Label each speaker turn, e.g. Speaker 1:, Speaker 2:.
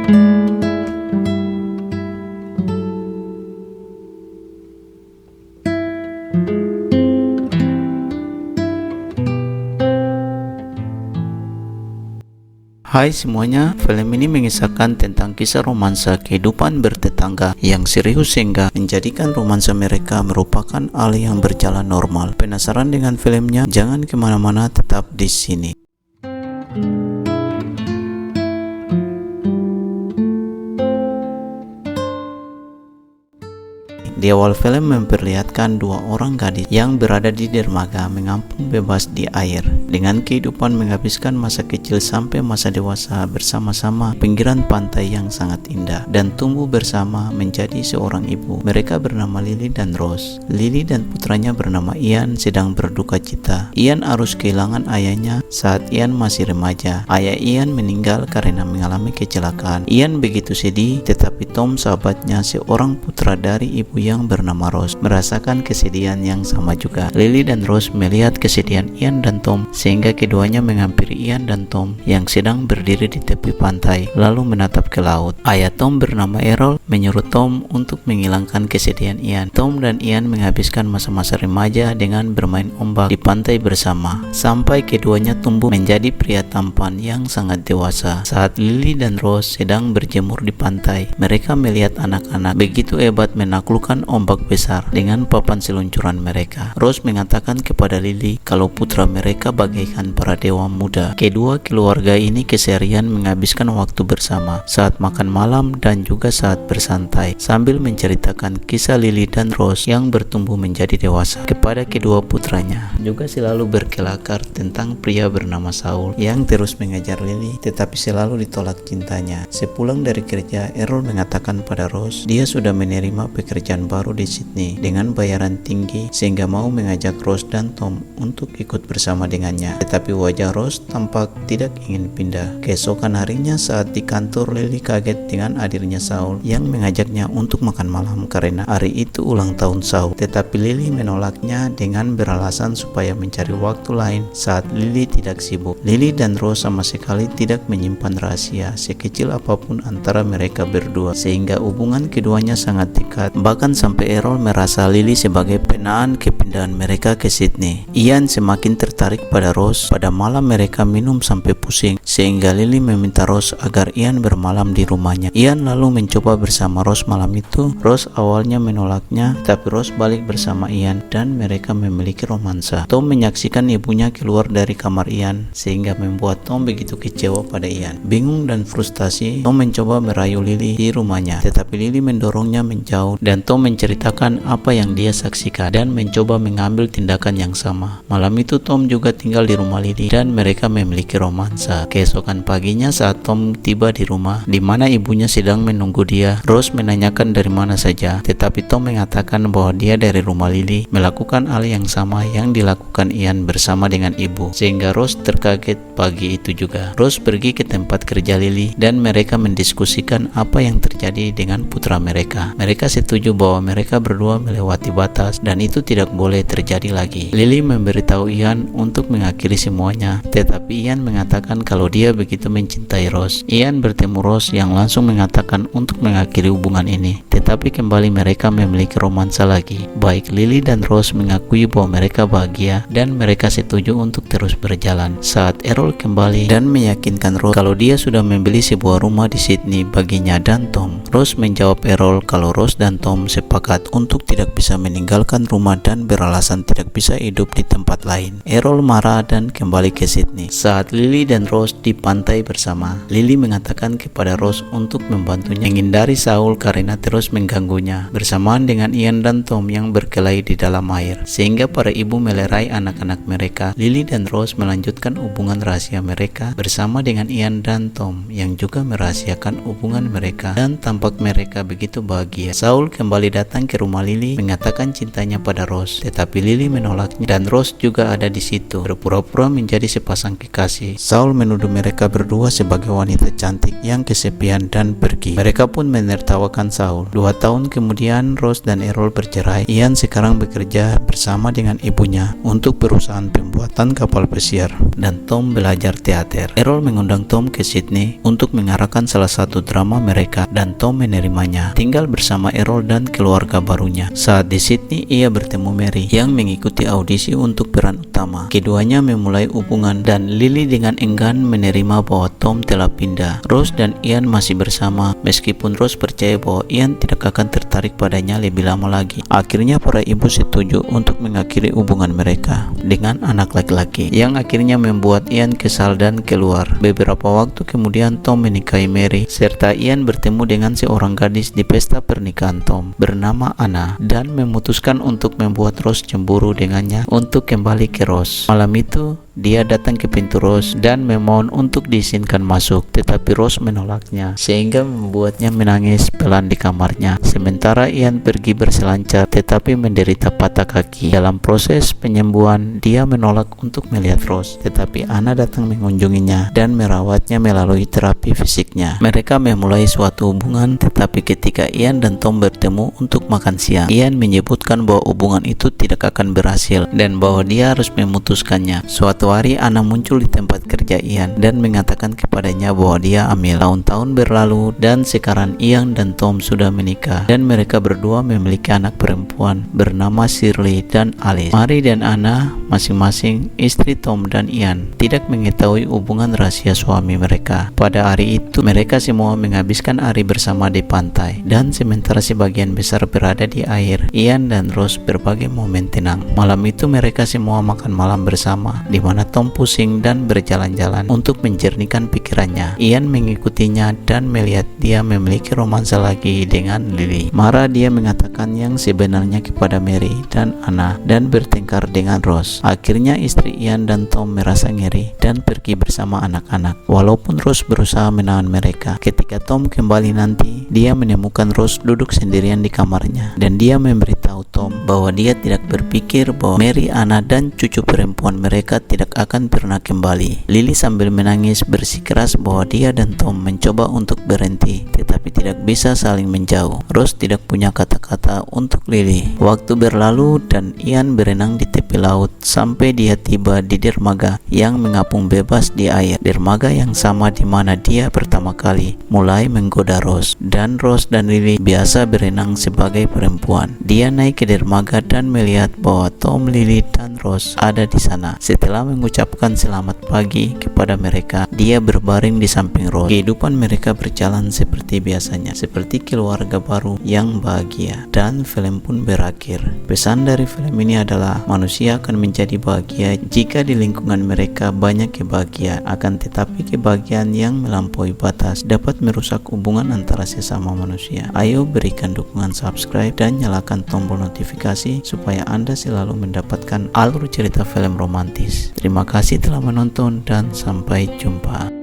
Speaker 1: Hai semuanya, film ini mengisahkan tentang kisah romansa kehidupan bertetangga yang serius sehingga menjadikan romansa mereka merupakan hal yang berjalan normal. Penasaran dengan filmnya? Jangan kemana-mana, tetap di sini. Di awal film memperlihatkan dua orang gadis yang berada di dermaga mengampung bebas di air dengan kehidupan menghabiskan masa kecil sampai masa dewasa bersama-sama pinggiran pantai yang sangat indah dan tumbuh bersama menjadi seorang ibu. Mereka bernama Lily dan Rose. Lily dan putranya bernama Ian sedang berduka cita. Ian harus kehilangan ayahnya saat Ian masih remaja. Ayah Ian meninggal karena mengalami kecelakaan. Ian begitu sedih, tetapi Tom sahabatnya seorang putra dari ibu yang bernama Rose merasakan kesedihan yang sama juga. Lily dan Rose melihat kesedihan Ian dan Tom sehingga keduanya menghampiri Ian dan Tom yang sedang berdiri di tepi pantai lalu menatap ke laut. Ayah Tom bernama Errol menyuruh Tom untuk menghilangkan kesedihan Ian. Tom dan Ian menghabiskan masa-masa remaja dengan bermain ombak di pantai bersama sampai keduanya tumbuh menjadi pria tampan yang sangat dewasa. Saat Lily dan Rose sedang berjemur di pantai, mereka melihat anak-anak begitu hebat menaklukkan ombak besar dengan papan seluncuran mereka. Rose mengatakan kepada Lily kalau putra mereka bagaikan para dewa muda. Kedua keluarga ini keseharian menghabiskan waktu bersama saat makan malam dan juga saat bersantai sambil menceritakan kisah Lily dan Rose yang bertumbuh menjadi dewasa kepada kedua putranya. Juga selalu berkelakar tentang pria bernama Saul yang terus mengejar Lily tetapi selalu ditolak cintanya. Sepulang dari kerja, Errol mengatakan pada Rose dia sudah menerima pekerjaan baru di Sydney dengan bayaran tinggi sehingga mau mengajak Rose dan Tom untuk ikut bersama dengannya. Tetapi wajah Rose tampak tidak ingin pindah. Keesokan harinya saat di kantor, Lily kaget dengan hadirnya Saul yang mengajaknya untuk makan malam karena hari itu ulang tahun Saul. Tetapi Lily menolaknya dengan beralasan supaya mencari waktu lain saat Lily tidak sibuk. Lily dan Rose sama sekali tidak menyimpan rahasia sekecil apapun antara mereka berdua sehingga hubungan keduanya sangat dekat. Bahkan sampai Errol merasa Lily sebagai penaan kepindahan mereka ke Sydney. Ian semakin tertarik pada Rose. Pada malam mereka minum sampai pusing sehingga Lily meminta Rose agar Ian bermalam di rumahnya. Ian lalu mencoba bersama Rose malam itu. Rose awalnya menolaknya, tapi Rose balik bersama Ian dan mereka memiliki romansa. Tom menyaksikan ibunya keluar dari kamar Ian sehingga membuat Tom begitu kecewa pada Ian. Bingung dan frustasi, Tom mencoba merayu Lily di rumahnya, tetapi Lily mendorongnya menjauh dan Tom menceritakan apa yang dia saksikan dan mencoba mengambil tindakan yang sama. Malam itu Tom juga tinggal di rumah Lily dan mereka memiliki romansa. Keesokan paginya saat Tom tiba di rumah di mana ibunya sedang menunggu dia, Rose menanyakan dari mana saja, tetapi Tom mengatakan bahwa dia dari rumah Lily melakukan hal yang sama yang dilakukan Ian bersama dengan ibu, sehingga Rose terkaget pagi itu juga. Rose pergi ke tempat kerja Lily dan mereka mendiskusikan apa yang terjadi dengan putra mereka. Mereka setuju bahwa mereka berdua melewati batas dan itu tidak boleh terjadi lagi. Lily memberitahu Ian untuk mengakhiri semuanya, tetapi Ian mengatakan kalau dia begitu mencintai Rose. Ian bertemu Rose yang langsung mengatakan untuk mengakhiri hubungan ini, tetapi kembali mereka memiliki romansa lagi. Baik Lily dan Rose mengakui bahwa mereka bahagia dan mereka setuju untuk terus berjalan. Saat Errol kembali dan meyakinkan Rose kalau dia sudah membeli sebuah rumah di Sydney baginya dan Tom, Rose menjawab Errol kalau Rose dan Tom sepakat untuk tidak bisa meninggalkan rumah dan beralasan tidak bisa hidup di tempat lain. Errol marah dan kembali ke Sydney. Saat Lily dan Rose di pantai bersama, Lily mengatakan kepada Rose untuk membantunya menghindari Saul karena terus mengganggunya bersamaan dengan Ian dan Tom yang berkelahi di dalam air, sehingga para ibu melerai anak-anak mereka. Lily dan Rose melanjutkan hubungan rahasia mereka bersama dengan Ian dan Tom yang juga merahasiakan hubungan mereka dan tampak mereka begitu bahagia. Saul kembali datang ke rumah Lily mengatakan cintanya pada Rose, tetapi Lily menolaknya dan Rose juga ada di situ berpura-pura menjadi sepasang kekasih. Saul menuduh mereka berdua sebagai wanita cantik yang kesepian dan pergi. Mereka pun menertawakan Saul. 2 tahun kemudian Rose dan Errol bercerai. Ian sekarang bekerja bersama dengan ibunya untuk perusahaan pembuatan kapal kapal pesiar, dan Tom belajar teater. Errol mengundang Tom ke Sydney untuk mengarahkan salah satu drama mereka, dan Tom menerimanya, tinggal bersama Errol dan keluarga barunya. Saat di Sydney, ia bertemu Mary yang mengikuti audisi untuk peran utama. Keduanya memulai hubungan, dan Lily dengan enggan menerima bahwa Tom telah pindah. Rose dan Ian masih bersama, meskipun Rose percaya bahwa Ian tidak akan tertarik padanya lebih lama lagi. Akhirnya para ibu setuju untuk mengakhiri hubungan mereka dengan anak laki-laki, yang akhirnya membuat Ian kesal dan keluar. Beberapa waktu kemudian Tom menikahi Mary, serta Ian bertemu dengan seorang gadis di pesta pernikahan Tom bernama Anna, dan memutuskan untuk membuat Rose cemburu dengannya untuk kembali ke Rose. Malam itu dia datang ke pintu Rose dan memohon untuk diizinkan masuk, tetapi Rose menolaknya, sehingga membuatnya menangis pelan di kamarnya. Sementara Ian pergi berselancar tetapi menderita patah kaki. Dalam proses penyembuhan, dia menolak untuk melihat Rose, tetapi Anna datang mengunjunginya dan merawatnya melalui terapi fisiknya. Mereka memulai suatu hubungan, tetapi ketika Ian dan Tom bertemu untuk makan siang, Ian menyebutkan bahwa hubungan itu tidak akan berhasil dan bahwa dia harus memutuskannya. Suatu hari Anna muncul di tempat kerja Ian dan mengatakan kepadanya bahwa dia hamil. Tahun-tahun berlalu dan sekarang Ian dan Tom sudah menikah, dan mereka berdua memiliki anak perempuan bernama Shirley dan Alice. Mary dan Anna, masing-masing istri Tom dan Ian, tidak mengetahui hubungan rahasia suami mereka. Pada hari itu mereka semua menghabiskan hari bersama di pantai, dan sementara sebagian besar berada di air, Ian dan Rose berbagai momen tenang. Malam itu mereka semua makan malam bersama, di mana Tom pusing dan berjalan-jalan untuk menjernihkan pikirannya. Ian mengikutinya dan melihat dia memiliki romansa lagi dengan Lily. Marah, dia mengatakan yang sebenarnya kepada Mary dan Anna dan bertengkar dengan Rose. Akhirnya istri Ian dan Tom merasa ngeri dan pergi bersama anak-anak, walaupun Rose berusaha menahan mereka. Ketika Tom kembali nanti, dia menemukan Rose duduk sendirian di kamarnya, dan dia memberitahu Tom bahwa dia tidak berpikir bahwa Mary, Anna, dan cucu perempuan mereka tidak akan pernah kembali. Lily sambil menangis bersikeras bahwa dia dan Tom mencoba untuk berhenti, tetapi tidak bisa saling menjauh. Rose tidak punya kata-kata untuk Lily. Waktu berlalu dan Ian berenang di tepi laut sampai dia tiba di dermaga yang mengapung bebas di air. Dermaga yang sama di mana dia pertama kali mulai menggoda Rose. Dan Rose dan Lily biasa berenang sebagai perempuan. Dia naik ke dermaga dan melihat bahwa Tom, Lily, dan Rose ada di sana. Setelah mengucapkan selamat pagi kepada mereka, dia berbaring di samping Rose. Kehidupan mereka berjalan seperti biasanya, seperti keluarga baru yang bahagia, dan film pun berakhir. Pesan dari film ini adalah manusia akan menjadi bahagia jika di lingkungan mereka banyak kebahagiaan, akan tetapi kebahagiaan yang melampaui batas dapat merusak hubungan antara sesama manusia. Ayo berikan dukungan subscribe dan nyalakan tombol notifikasi supaya Anda selalu mendapatkan alur cerita film romantis. Terima kasih telah menonton dan sampai jumpa.